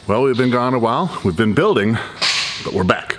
Well, we've been gone a while. We've been building, but we're back.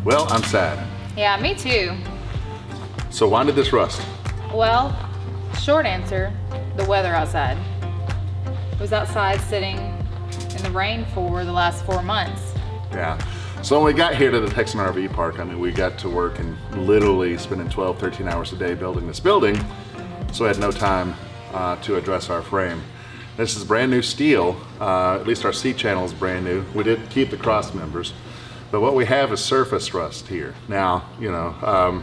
Well, I'm sad. Yeah, me too. So why did this rust? Well, short answer, the weather outside. It was outside sitting in the rain for the last 4 months. Yeah. So when we got here to the Texan RV park, I mean, we got to work and literally spending 12, 13 hours a day building this building. So I had no time to address our frame. This is brand new steel. At least our C channel is brand new. We did keep the cross members. But what we have is surface rust here. Now, you know,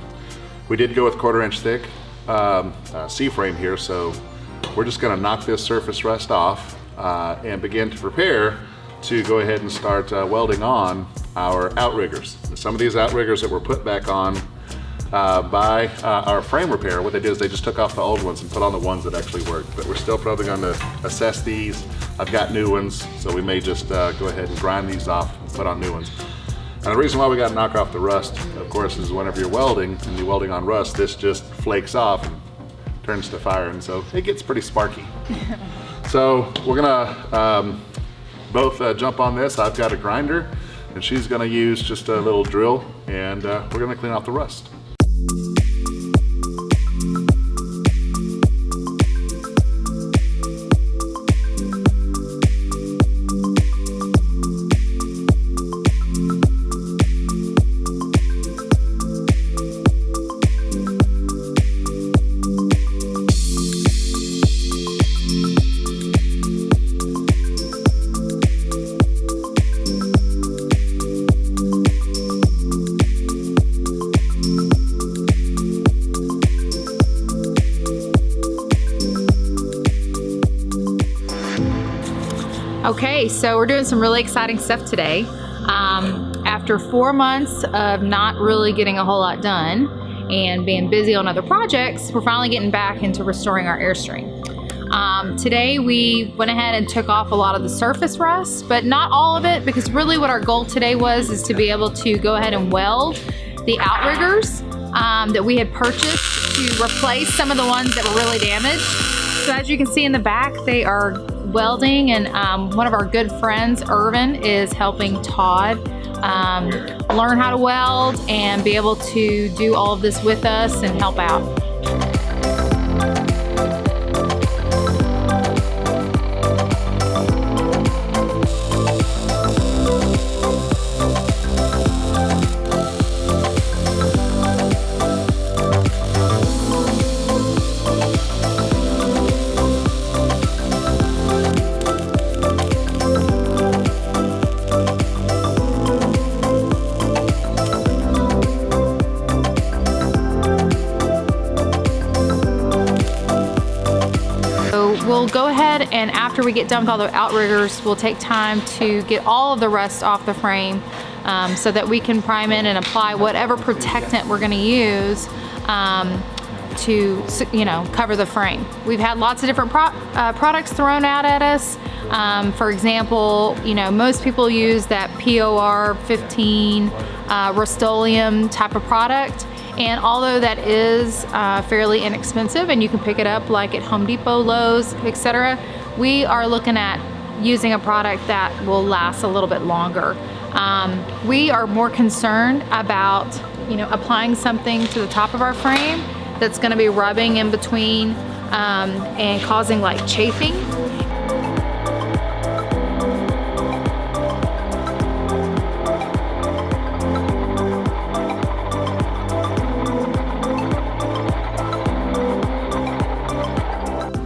we did go with 1/4 inch thick C-frame here, so we're just gonna knock this surface rust off and begin to prepare to go ahead and start welding on our outriggers. Some of these outriggers that were put back on by our frame repair, what they did is they just took off the old ones and put on the ones that actually worked. But we're still probably gonna assess these. I've got new ones, so we may just go ahead and grind these off and put on new ones. And the reason why we got to knock off the rust, of course, is whenever you're welding and you're welding on rust, this just flakes off and turns to fire, and so it gets pretty sparky. So we're gonna both jump on this. I've got a grinder, and she's gonna use just a little drill, and we're gonna clean off the rust. Okay, so we're doing some really exciting stuff today. After 4 months of not really getting a whole lot done and being busy on other projects, we're finally getting back into restoring our Airstream. Today we went ahead and took off a lot of the surface rust, but not all of it, because really what our goal today is to be able to go ahead and weld the outriggers that we had purchased to replace some of the ones that were really damaged. So as you can see in the back, they are welding, and one of our good friends, RVing, is helping Todd learn how to weld and be able to do all of this with us and help out. We'll go ahead, and after we get done with all the outriggers, we'll take time to get all of the rust off the frame so that we can prime it and apply whatever protectant we're going to use to, you know, cover the frame. We've had lots of different products thrown out at us. For example, you know, most people use that POR 15 Rust-Oleum type of product. And although that is fairly inexpensive and you can pick it up like at Home Depot, Lowe's, etc., we are looking at using a product that will last a little bit longer. We are more concerned about, you know, applying something to the top of our frame that's going to be rubbing in between and causing like chafing.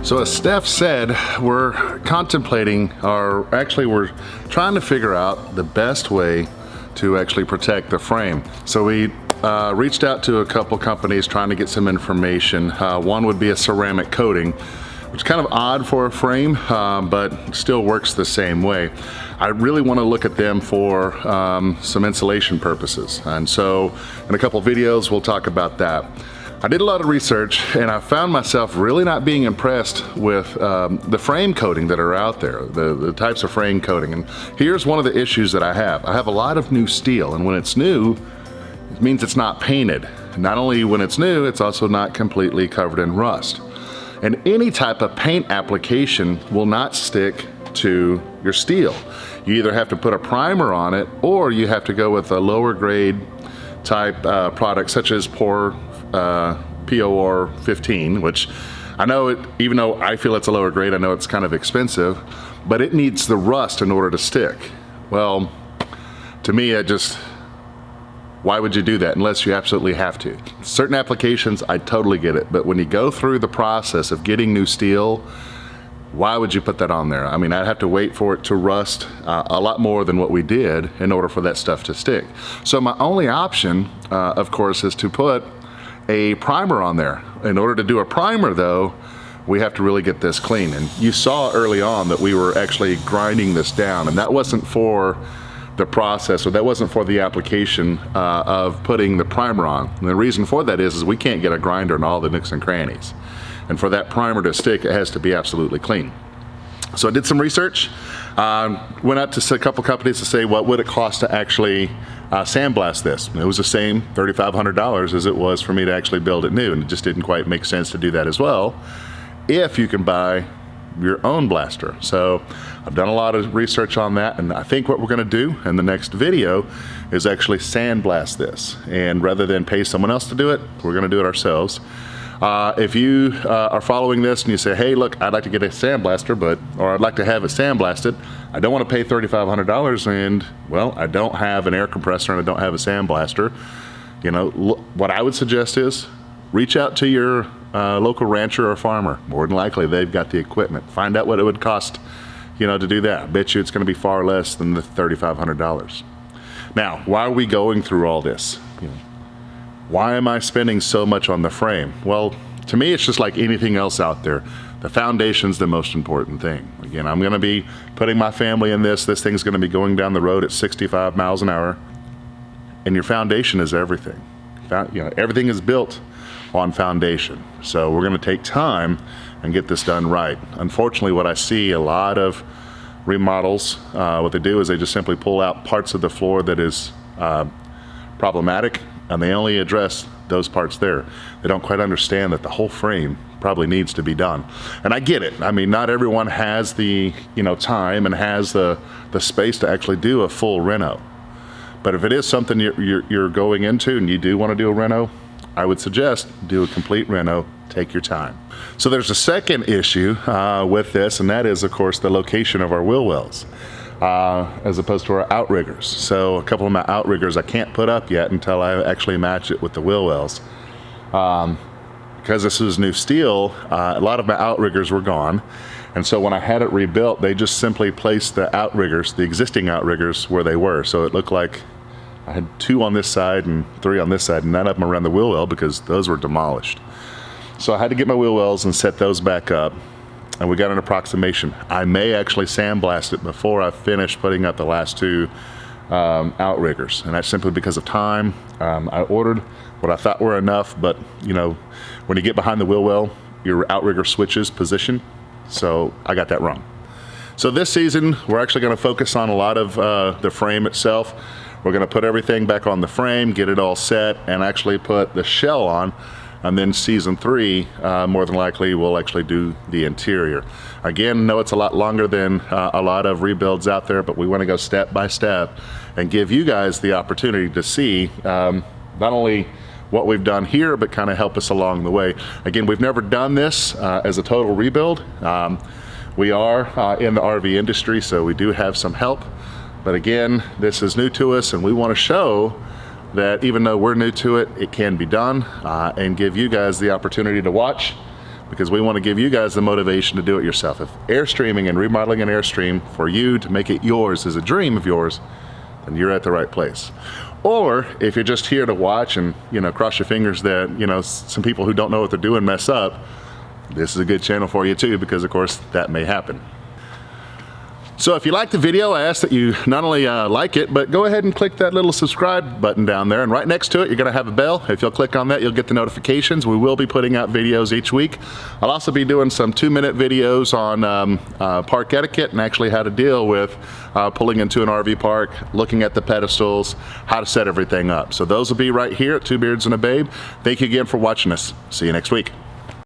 So as Steph said, we're contemplating, or actually we're trying to figure out the best way to actually protect the frame. So we reached out to a couple companies trying to get some information. One would be a ceramic coating, which is kind of odd for a frame, but still works the same way. I really want to look at them for some insulation purposes. And so in a couple videos, we'll talk about that. I did a lot of research and I found myself really not being impressed with the frame coating that are out there, the types of frame coating. And here's one of the issues that I have. I have a lot of new steel, and when it's new, it means it's not painted. Not only when it's new, it's also not completely covered in rust. And any type of paint application will not stick to your steel. You either have to put a primer on it, or you have to go with a lower grade type product such as POR 15, which I know it, even though I feel it's a lower grade, I know it's kind of expensive, but it needs the rust in order to stick. Well, to me, why would you do that unless you absolutely have to? Certain applications, I totally get it, but when you go through the process of getting new steel, why would you put that on there? I mean, I'd have to wait for it to rust a lot more than what we did in order for that stuff to stick. So my only option, of course, is to put a primer on there. In order to do a primer though, we have to really get this clean. And you saw early on that we were actually grinding this down, and that wasn't for the process, or that wasn't for the application of putting the primer on. And the reason for that is we can't get a grinder in all the nooks and crannies. And for that primer to stick, it has to be absolutely clean. So I did some research, went out to a couple companies to say what would it cost to actually sandblast this. It was the same $3,500 as it was for me to actually build it new, and it just didn't quite make sense to do that as well if you can buy your own blaster. So I've done a lot of research on that, and I think what we're going to do in the next video is actually sandblast this, and rather than pay someone else to do it, we're going to do it ourselves. If you are following this and you say, hey, look, I'd like to get a sandblaster, or I'd like to have it sandblasted, I don't want to pay $3,500, and well, I don't have an air compressor and I don't have a sandblaster. You know, what I would suggest is reach out to your local rancher or farmer. More than likely, they've got the equipment. Find out what it would cost, you know, to do that. I bet you it's going to be far less than the $3,500. Now, why are we going through all this? You know, why am I spending so much on the frame? Well, to me, it's just like anything else out there. The foundation's the most important thing. Again, I'm going to be putting my family in this. This thing's going to be going down the road at 65 miles an hour. And your foundation is everything. You know, everything is built on foundation. So we're going to take time and get this done right. Unfortunately, what I see a lot of remodels, what they do is they just simply pull out parts of the floor that is problematic, and they only address those parts there. They don't quite understand that the whole frame probably needs to be done. And I get it. I mean, not everyone has the, you know, time and has the space to actually do a full reno. But if it is something you're going into and you do want to do a reno, I would suggest do a complete reno. Take your time. So there's a second issue with this, and that is, of course, the location of our wheel wells. As opposed to our outriggers. So a couple of my outriggers I can't put up yet until I actually match it with the wheel wells. Because this is new steel, a lot of my outriggers were gone. And so when I had it rebuilt, they just simply placed the outriggers, the existing outriggers, where they were. So it looked like I had 2 on this side and 3 on this side, and none of them around the wheel well because those were demolished. So I had to get my wheel wells and set those back up. And we got an approximation. I may actually sandblast it before I finish putting up the last 2 outriggers, and that's simply because of time. I ordered what I thought were enough, but you know, when you get behind the wheel well, your outrigger switches position, so I got that wrong. So this season, we're actually going to focus on a lot of the frame itself. We're going to put everything back on the frame, get it all set, and actually put the shell on. And then season 3, more than likely, we'll actually do the interior. Again, no, it's a lot longer than a lot of rebuilds out there, but we want to go step by step and give you guys the opportunity to see not only what we've done here, but kind of help us along the way. Again, we've never done this as a total rebuild. We are in the RV industry, so we do have some help. But again, this is new to us, and we want to show that even though we're new to it, it can be done, and give you guys the opportunity to watch, because we want to give you guys the motivation to do it yourself. If airstreaming and remodeling an Airstream for you to make it yours is a dream of yours, then you're at the right place. Or if you're just here to watch and, you know, cross your fingers that, you know, some people who don't know what they're doing mess up, this is a good channel for you too, because of course that may happen. So if you like the video, I ask that you not only like it, but go ahead and click that little subscribe button down there, and right next to it you're going to have a bell. If you'll click on that, you'll get the notifications. We will be putting out videos each week. I'll also be doing some 2-minute videos on park etiquette and actually how to deal with pulling into an RV park, looking at the pedestals, how to set everything up. So those will be right here at Two Beards and a Babe. Thank you again for watching us. See you next week.